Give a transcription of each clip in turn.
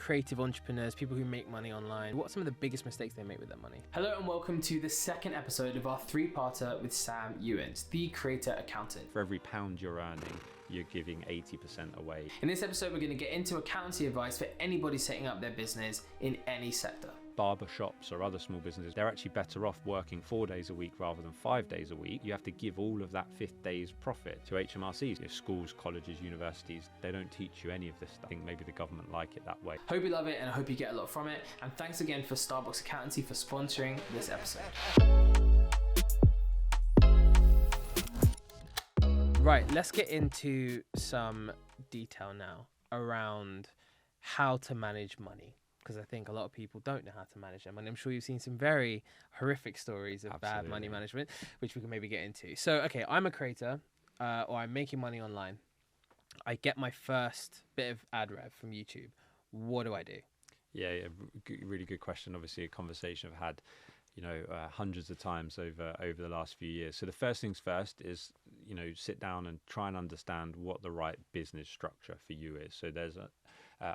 creative entrepreneurs, people who make money online, what are some of the biggest mistakes they make with their money? Hello and welcome to the second episode of our three-parter with Sam Uwins, the creator accountant. For every pound you're earning, you're giving 80% away. In this episode, we're going to get into accountancy advice for anybody setting up their business in any sector. Barber shops or other small businesses, they're actually better off working 4 days a week rather than 5 days a week. You have to give all of that fifth day's profit to HMRCs. Schools, colleges, universities, they don't teach you any of this stuff. I think maybe the government like it that way. Hope you love it and I hope you get a lot from it. And thanks again for Starbox Accountancy for sponsoring this episode. Right, let's get into some detail now around how to manage money. Because I think a lot of people don't know how to manage them. And I'm sure you've seen some very horrific stories of bad money management, which we can maybe get into. So, okay, I'm a creator or I'm making money online. I get my first bit of ad rev from YouTube. What do I do? Yeah, really good question. Obviously, a conversation I've had, hundreds of times over the last few years. So the first things first is, sit down and try and understand what the right business structure for you is. So there's a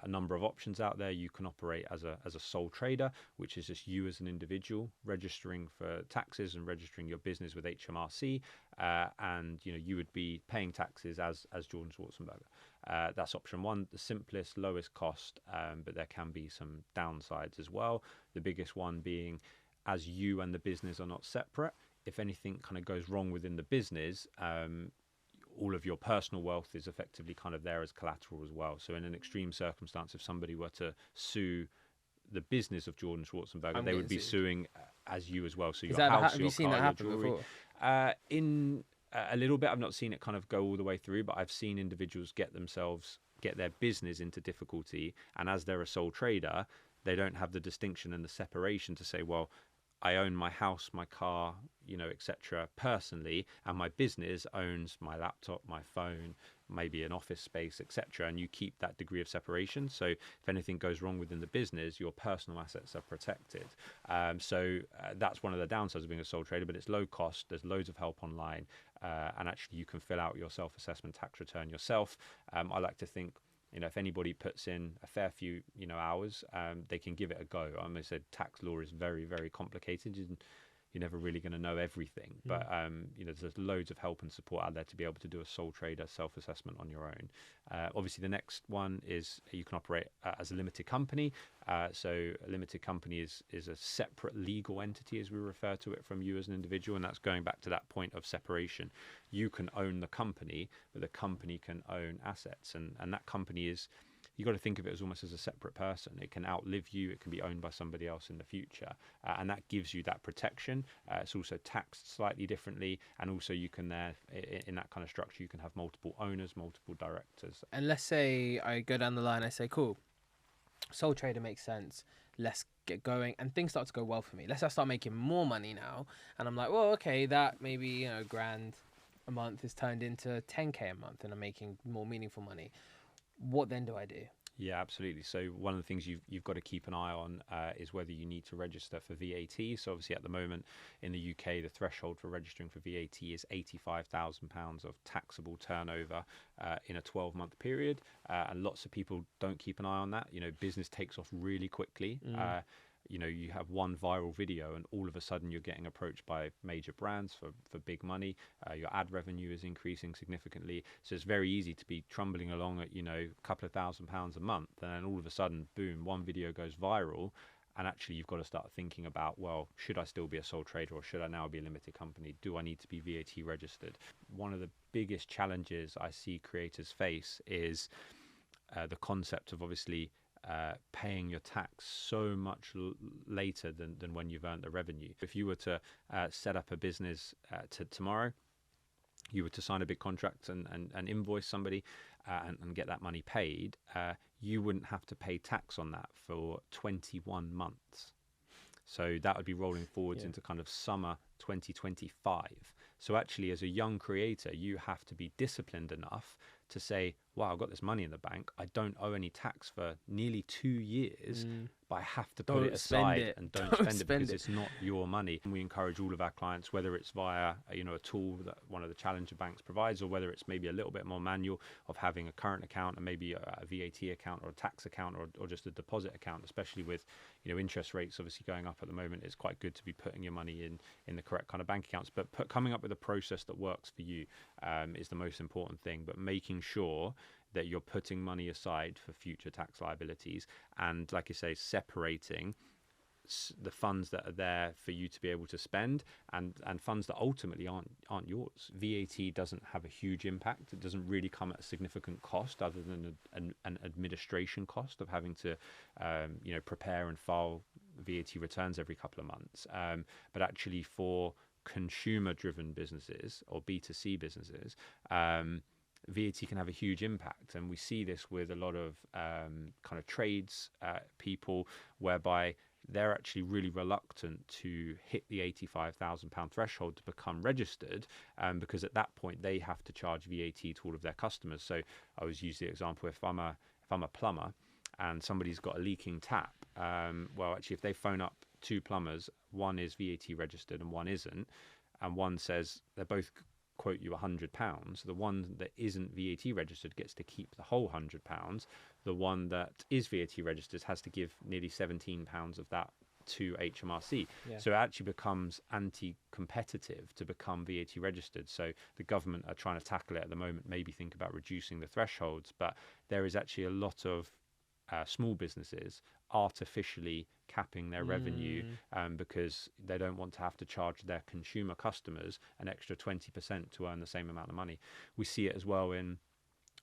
number of options out there. You can operate as a sole trader, which is just you as an individual registering for taxes and registering your business with HMRC, and you would be paying taxes as Jordan Schwarzenberger. That's option one, the simplest, lowest cost, but there can be some downsides as well. The biggest one being, as you and the business are not separate, if anything kind of goes wrong within the business, all of your personal wealth is effectively kind of there as collateral as well. So in an extreme circumstance, if somebody were to sue the business of Jordan Schwarzenberger, they would be suing as you as well. So your house, your car, your jewelry. In a little bit, I've not seen it kind of go all the way through, but I've seen individuals get their business into difficulty, and as they're a sole trader, they don't have the distinction and the separation to say, well, I own my house, my car, etc. personally, and my business owns my laptop, my phone, maybe an office space, etc. And you keep that degree of separation. So if anything goes wrong within the business, your personal assets are protected. So that's one of the downsides of being a sole trader, but it's low cost. There's loads of help online, and actually you can fill out your self-assessment tax return yourself. I like to think, if anybody puts in a fair few, hours, they can give it a go. I said tax law is very, very complicated. You're never really going to know everything, but there's loads of help and support out there to be able to do a sole trader self-assessment on your own. Obviously, the next one is you can operate as a limited company. So a limited company is a separate legal entity, as we refer to it, from you as an individual, and that's going back to that point of separation. You can own the company, but the company can own assets, and that company is, you've got to think of it as almost as a separate person. It can outlive you. It can be owned by somebody else in the future. And that gives you that protection. It's also taxed slightly differently. And also you can in that kind of structure, you can have multiple owners, multiple directors. And let's say I go down the line, I say, cool, sole trader makes sense. Let's get going. And things start to go well for me. Let's say I start making more money now. And I'm like, well, okay, that maybe, grand a month is turned into 10K a month and I'm making more meaningful money. What then do I do? Yeah, absolutely. So one of the things you've got to keep an eye on is whether you need to register for VAT. So obviously at the moment in the UK, the threshold for registering for VAT is £85,000 of taxable turnover in a 12-month period. And lots of people don't keep an eye on that. Business takes off really quickly. You have one viral video and all of a sudden you're getting approached by major brands for big money. Your ad revenue is increasing significantly. So it's very easy to be trundling along at, a couple of £1,000s a month. And then all of a sudden, boom, one video goes viral. And actually you've got to start thinking about, well, should I still be a sole trader or should I now be a limited company? Do I need to be VAT registered? One of the biggest challenges I see creators face is the concept of obviously paying your tax so much later than when you've earned the revenue. If you were to set up a business tomorrow, you were to sign a big contract and invoice somebody and get that money paid, you wouldn't have to pay tax on that for 21 months. So that would be rolling forwards into kind of summer 2025. So actually, as a young creator, you have to be disciplined enough to say, wow, I've got this money in the bank. I don't owe any tax for nearly 2 years, but I have to put it Don't spend aside it. and don't Don't spend it spend because it. it's not your money. And we encourage all of our clients, whether it's via a tool that one of the challenger banks provides, or whether it's maybe a little bit more manual, of having a current account and maybe a VAT account or a tax account, or just a deposit account, especially with interest rates obviously going up at the moment. It's quite good to be putting your money in the correct kind of bank accounts, but coming up with a process that works for you is the most important thing. But making sure that you're putting money aside for future tax liabilities, and like I say, separating the funds that are there for you to be able to spend, and funds that ultimately aren't yours. VAT doesn't have a huge impact. It doesn't really come at a significant cost, other than an administration cost of having to prepare and file VAT returns every couple of months. But actually, for consumer driven businesses or B2C businesses, VAT can have a huge impact, and we see this with a lot of kind of trades people, whereby they're actually really reluctant to hit the £85,000 threshold to become registered, because at that point they have to charge VAT to all of their customers. So I always use the example, if I'm a plumber and somebody's got a leaking tap, well, actually, if they phone up two plumbers, one is VAT registered and one isn't, and one says they both quote you £100, the one that isn't VAT registered gets to keep the whole £100. The one that is VAT registered has to give nearly £17 of that to HMRC. Yeah. So it actually becomes anti-competitive to become VAT registered. So the government are trying to tackle it at the moment, maybe think about reducing the thresholds, but there is actually a lot of small businesses artificially capping their revenue because they don't want to have to charge their consumer customers an extra 20% to earn the same amount of money. We see it as well in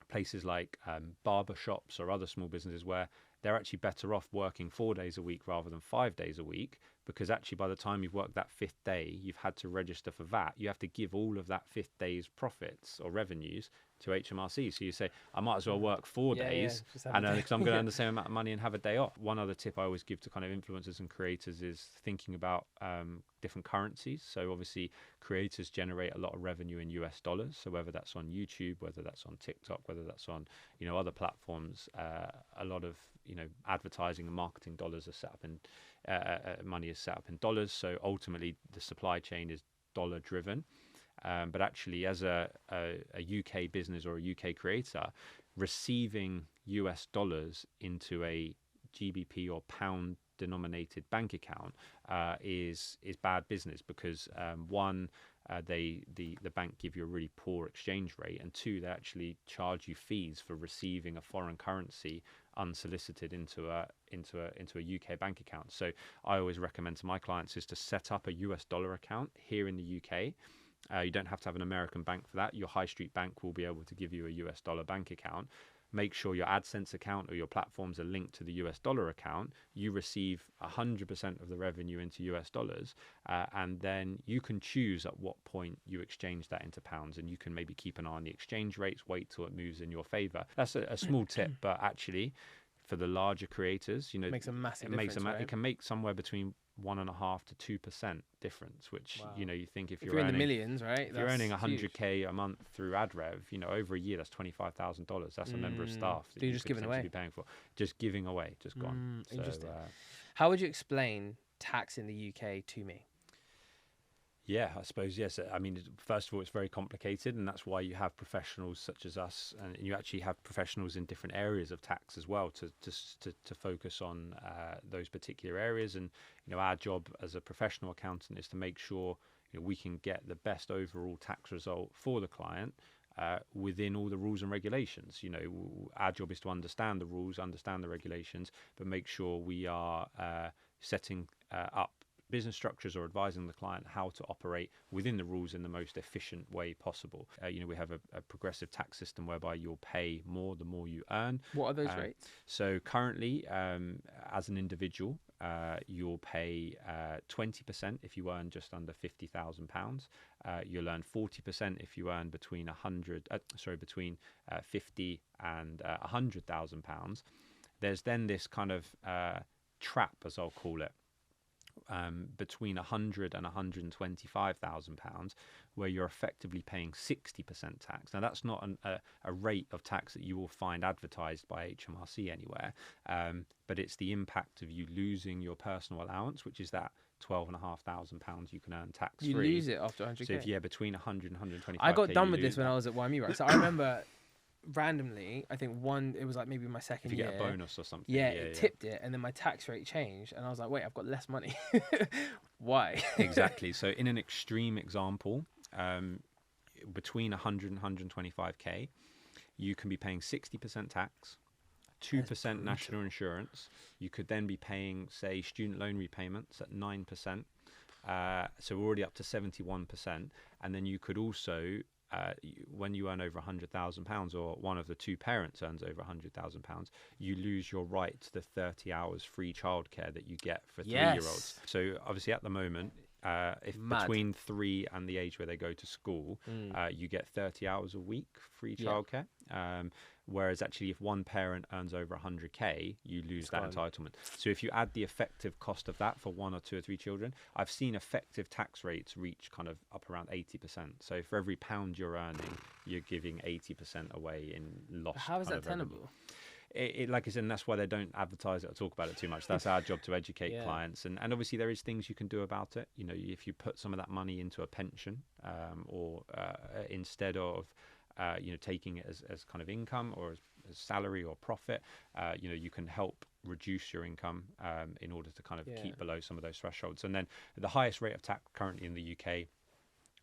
places like barber shops or other small businesses, where they're actually better off working 4 days a week rather than 5 days a week, because actually by the time you've worked that fifth day, you've had to register for VAT. You have to give all of that fifth day's profits or revenues to HMRC. So you say, I might as well work 4 days, and because I'm going to earn the same amount of money and have a day off. One other tip I always give to kind of influencers and creators is thinking about different currencies. So obviously creators generate a lot of revenue in US dollars. So whether that's on YouTube, whether that's on TikTok, whether that's on other platforms, a lot of advertising and marketing dollars are set up in money is set up in dollars. So ultimately the supply chain is dollar driven. But actually, as a UK business or a UK creator, receiving US dollars into a GBP or pound denominated bank account is bad business, because one, the bank give you a really poor exchange rate, and two, they actually charge you fees for receiving a foreign currency unsolicited into a UK bank account. So I always recommend to my clients is to set up a US dollar account here in the UK. You don't have to have an American bank for that. Your high street bank will be able to give you a US dollar bank account. Make sure your AdSense account or your platforms are linked to the US dollar account. You receive 100% of the revenue into US dollars, and then you can choose at what point you exchange that into pounds, and you can maybe keep an eye on the exchange rates, wait till it moves in your favor. That's a small tip, but actually for the larger creators, makes a massive difference, right? It can make somewhere between 1.5% to 2% difference, which Wow. you think if If you're you're in earning the millions, right? if you're earning 100k a month through ad rev, over a year, that's $25,000. That's a member of staff that So you're you just could giving away. potentially be paying for. Just giving away, just gone. Interesting. So, how would you explain tax in the UK to me? yeah, I suppose, yes. I mean, first of all, it's very complicated, and that's why you have professionals such as us, and you actually have professionals in different areas of tax as well to focus on those particular areas. And our job as a professional accountant is to make sure we can get the best overall tax result for the client within all the rules and regulations. Our job is to understand the rules, understand the regulations, but make sure we are setting up business structures or advising the client how to operate within the rules in the most efficient way possible. We have a progressive tax system whereby you'll pay more the more you earn. What are those rates? So currently, as an individual, you'll pay 20% if you earn just under £50,000. You'll earn 40% if you earn between 50 and £100,000. There's then this kind of trap, as I'll call it, between 100 and 125,000 pounds, where you're effectively paying 60% tax. Now that's not a rate of tax that you will find advertised by HMRC anywhere, but it's the impact of you losing your personal allowance, which is that £12,500 you can earn tax free. You lose it after 100k. So if between 100 and 125, I got done with this when I was at YMU, right? So I remember randomly, I think it was like maybe my second year. If you get a bonus or something. Yeah, it tipped it, and then my tax rate changed, and I was like, wait, I've got less money. Why? Exactly. So in an extreme example, between 100 and 125k, you can be paying 60% tax, 2% national insurance. You could then be paying, say, student loan repayments at 9%. So we're already up to 71%. And then you could also, when you earn over £100,000, or one of the two parents earns over £100,000, you lose your right to the 30 hours free childcare that you get for 3-year-olds. So obviously at the moment, if between 3 and the age where they go to school, you get 30 hours a week free childcare. Whereas actually if one parent earns over 100k, you lose that entitlement. So if you add the effective cost of that for 1 or 2 or 3 children, I've seen effective tax rates reach kind of up around 80%. So for every pound you're earning, you're giving 80% away in lost. How is that tenable? It, like I said, and that's why they don't advertise it or talk about it too much. That's our job, to educate clients. And obviously there is things you can do about it. You know, if you put some of that money into a pension, or instead of taking it as kind of income or as salary or profit, you can help reduce your income in order to kind of keep below some of those thresholds. And then the highest rate of tax currently in the UK,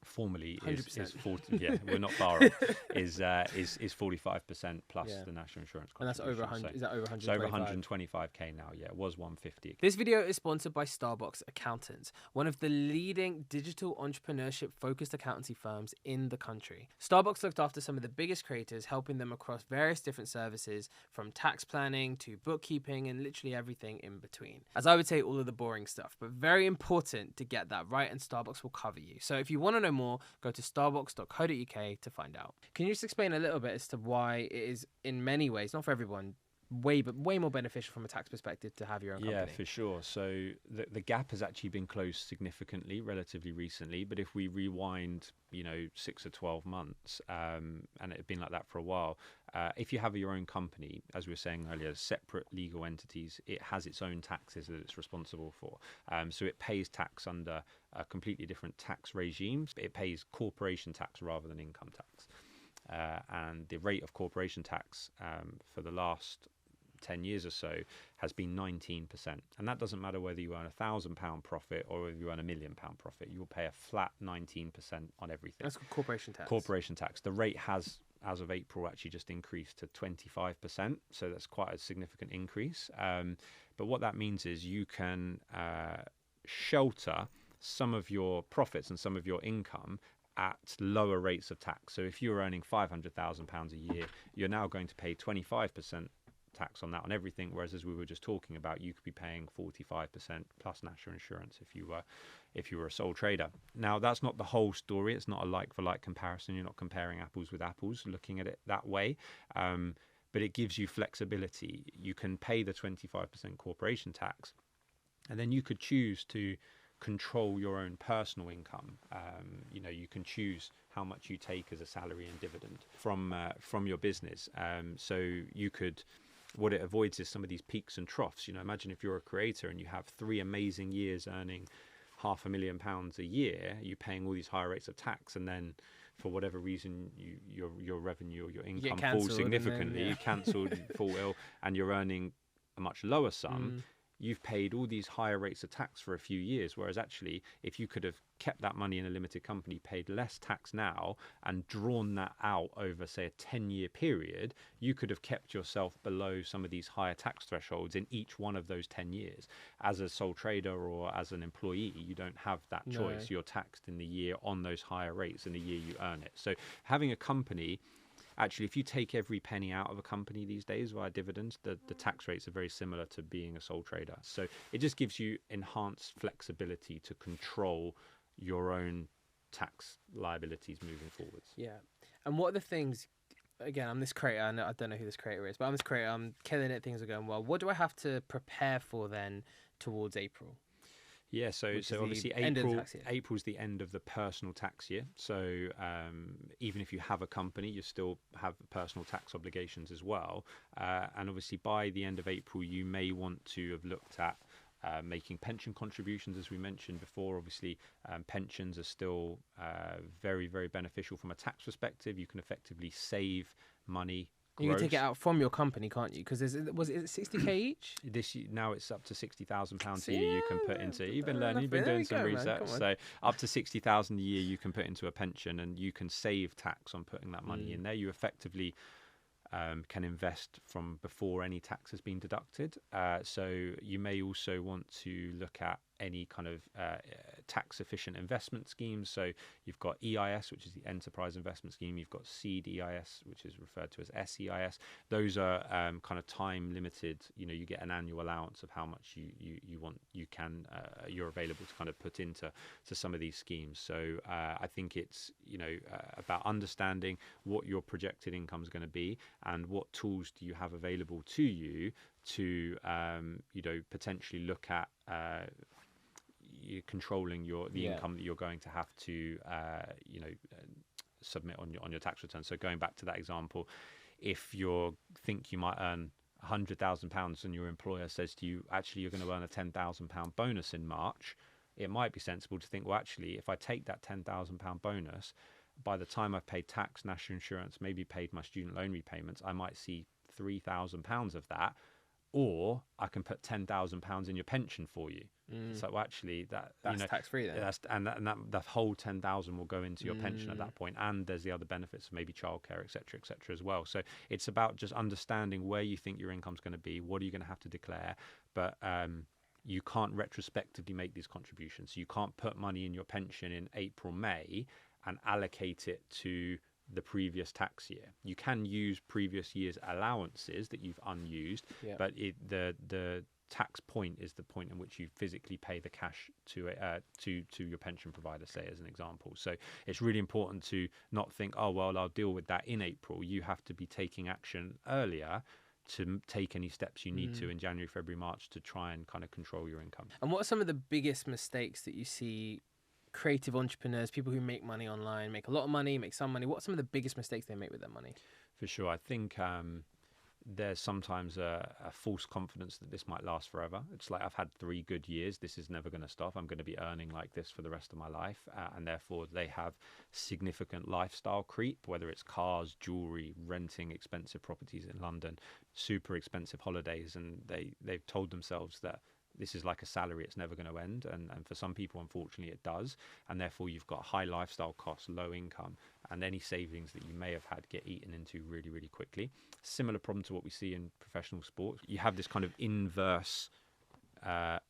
formally, is 40. Yeah, we're not far off. Is 45% plus the national insurance. And that's over 100. Is that over 125? It's over 125k now. Yeah, it was 150. This video is sponsored by Starbox Accountants, one of the leading digital entrepreneurship focused accountancy firms in the country. Starbox looked after some of the biggest creators, helping them across various different services, from tax planning to bookkeeping and literally everything in between. As I would say, all of the boring stuff, but very important to get that right, and Starbox will cover you. So if you want to know more, go to starbox.co.uk to find out. Can you just explain a little bit as to why it is, in many ways, not for everyone, way more beneficial from a tax perspective to have your own company? Yeah, for sure. So the gap has actually been closed significantly relatively recently, but if we rewind 6 or 12 months, and it had been like that for a while, if you have your own company, as we were saying earlier, separate legal entities, it has its own taxes that it's responsible for. So it pays tax under a completely different tax regimes. It pays corporation tax rather than income tax. And the rate of corporation tax for the last 10 years or so has been 19%. And that doesn't matter whether you earn £1,000 profit or whether you earn £1 million profit. You will pay a flat 19% on everything. That's corporation tax. Corporation tax. The rate has, as of April, actually just increased to 25%. So that's quite a significant increase. But what that means is you can shelter some of your profits and some of your income at lower rates of tax. So if you're earning £500,000 a year, you're now going to pay 25% tax on that, on everything, whereas as we were just talking about, you could be paying 45% plus national insurance if you were a sole trader. Now that's not the whole story. It's not a like for like comparison. You're not comparing apples with apples looking at it that way, but it gives you flexibility. You can pay the 25% corporation tax, and then you could choose to control your own personal income. You can choose how much you take as a salary and dividend from your business. So you could, what it avoids is some of these peaks and troughs. Imagine if you're a creator and you have 3 amazing years earning £500,000 a year, you're paying all these higher rates of tax, and then for whatever reason your revenue or your income falls significantly, you're cancelled, you fall ill, and you're earning a much lower sum. You've paid all these higher rates of tax for a few years, whereas actually if you could have kept that money in a limited company, paid less tax now, and drawn that out over, say, a 10-year period, you could have kept yourself below some of these higher tax thresholds in each one of those 10 years. As a sole trader or as an employee, you don't have that choice. You're taxed in the year on those higher rates in the year you earn it. So having a company, actually, if you take every penny out of a company these days via dividends, the tax rates are very similar to being a sole trader. So it just gives you enhanced flexibility to control your own tax liabilities moving forwards. Yeah. And what are the things, again, I'm this creator, I don't know who this creator is, but I'm this creator, I'm killing it, things are going well. What do I have to prepare for then towards April? Yeah, so which is the obviously end of the tax year. April's the end of the personal tax year. So even if you have a company, you still have personal tax obligations as well. And obviously by the end of April, you may want to have looked at making pension contributions, as we mentioned before. Obviously, pensions are still very, very beneficial from a tax perspective. You can effectively save money. You can take it out from your company, can't you? Because is it 60k each? Now it's up to £60,000 a year you can put into. You've been learning, you've been There doing you some go, man. research. Come on. So up to 60,000 a year you can put into a pension, and you can save tax on putting that money in there. You effectively can invest from before any tax has been deducted. So you may also want to look at any kind of tax efficient investment schemes. So you've got EIS, which is the Enterprise Investment Scheme. You've got Seed EIS, which is referred to as SEIS. Those are kind of time limited. You get an annual allowance of how much you're available to kind of put into some of these schemes. So I think it's about understanding what your projected income is going to be and what tools do you have available to you to potentially look at you're controlling the income that you're going to have to submit on your tax return. So going back to that example, if you think you might earn £100,000 and your employer says to you, actually you're going to earn a £10,000 bonus in March, it might be sensible to think, well, actually, if I take that £10,000 bonus, by the time I've paid tax, national insurance, maybe paid my student loan repayments, I might see £3,000 of that. Or I can put £10,000 in your pension for you. So actually, that's tax free then. That whole 10,000 will go into your pension at that point. And there's the other benefits of maybe childcare, etc., as well. So it's about just understanding where you think your income's going to be. What are you going to have to declare? But you can't retrospectively make these contributions. So you can't put money in your pension in April, May, and allocate it to the previous tax year. You can use previous year's allowances that you've unused, but the tax point is the point in which you physically pay the cash to your pension provider, say, as an example. So it's really important to not think, oh well, I'll deal with that in April. You have to be taking action earlier to take any steps you need to in January, February, March to try and kind of control your income. And what are some of the biggest mistakes that you see creative entrepreneurs, people who make money online, make a lot of money, make some money? What are some of the biggest mistakes they make with their money? For sure. I think there's sometimes a false confidence that this might last forever. It's like, I've had 3 good years. This is never going to stop. I'm going to be earning like this for the rest of my life. And therefore, they have significant lifestyle creep, whether it's cars, jewelry, renting expensive properties in London, super expensive holidays. And they've told themselves that this is like a salary, it's never going to end. And for some people, unfortunately, it does. And therefore, you've got high lifestyle costs, low income, and any savings that you may have had get eaten into really, really quickly. Similar problem to what we see in professional sports. You have this kind of inverse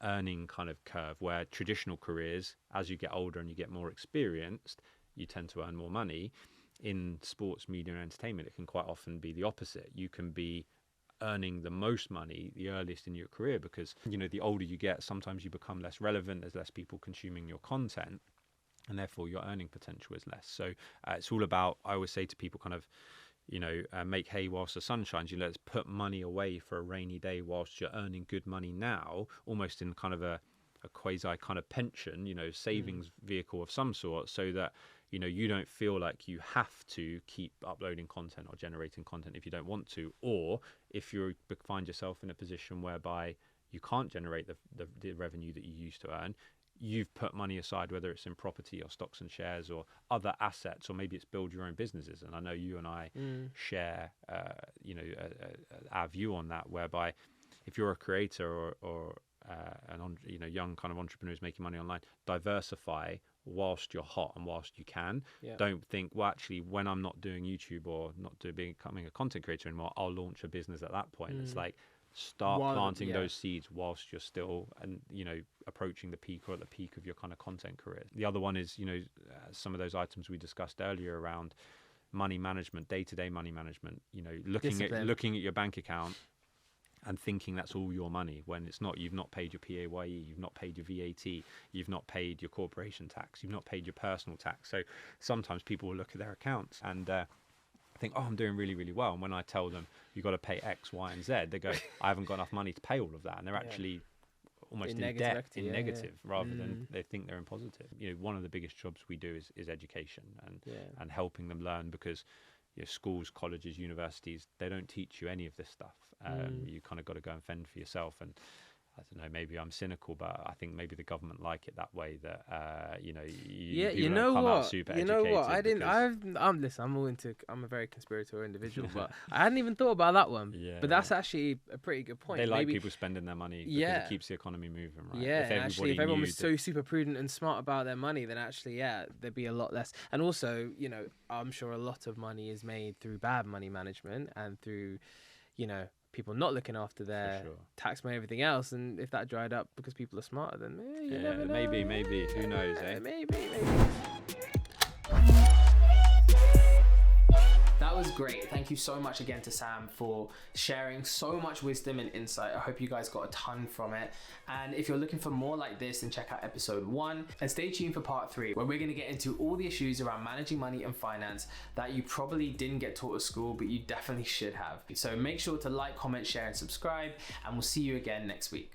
earning kind of curve where traditional careers, as you get older and you get more experienced, you tend to earn more money. In sports, media, and entertainment, it can quite often be the opposite. You can be earning the most money the earliest in your career because the older you get, sometimes you become less relevant, there's less people consuming your content, and therefore your earning potential is less. So it's all about, I always say to people, kind of make hay whilst the sun shines. Let's put money away for a rainy day whilst you're earning good money now, almost in kind of a quasi kind of pension, savings vehicle of some sort, so that you don't feel like you have to keep uploading content or generating content if you don't want to, or if you find yourself in a position whereby you can't generate the revenue that you used to earn, you've put money aside, whether it's in property or stocks and shares or other assets, or maybe it's build your own businesses. And I know you and I share our view on that, whereby if you're a creator or young kind of entrepreneurs making money online, diversify whilst you're hot and whilst you can. Don't think, well, actually, when I'm not doing YouTube or not becoming a content creator anymore, I'll launch a business at that point. It's like, start planting those seeds whilst you're still approaching the peak or at the peak of your kind of content career. The other one is some of those items we discussed earlier around money management, day-to-day money management, looking at your bank account and thinking that's all your money when it's not. You've not paid your PAYE, you've not paid your VAT, you've not paid your corporation tax, you've not paid your personal tax. So sometimes people will look at their accounts and think, oh, I'm doing really, really well. And when I tell them you've got to pay X, Y, and Z, they go, I haven't got enough money to pay all of that. And they're actually almost In in negative debt, equity, in yeah, negative, yeah. rather than they think they're in positive. You know, one of the biggest jobs we do is education Yeah. and helping them learn, because you know, schools, colleges, universities, they don't teach you any of this stuff. You kind of got to go and fend for yourself. And I don't know, maybe I'm cynical, but I think maybe the government like it that way, that you know, Yeah, people you don't know come out what? super You know what? I educated didn't. because- Listen. I'm a very conspiratorial individual, but I hadn't even thought about that one. Yeah, But that's actually a pretty good point. they like Maybe, people spending their money because Yeah. it keeps the economy moving, right? yeah, and actually, if everyone knew was so super prudent and smart about their money, then actually, yeah, there'd be a lot less. And also, you know, I'm sure a lot of money is made through bad money management and through, you know, people not looking after their sure. tax money and everything else. And if that dried up because people are smarter, then you never know. maybe, who knows, eh? Maybe. That was great. Thank you so much again to Sam for sharing so much wisdom and insight. I hope you guys got a ton from it. And if you're looking for more like this, then check out episode 1 and stay tuned for part 3, where we're going to get into all the issues around managing money and finance that you probably didn't get taught at school, but you definitely should have. So make sure to like, comment, share, and subscribe, and we'll see you again next week.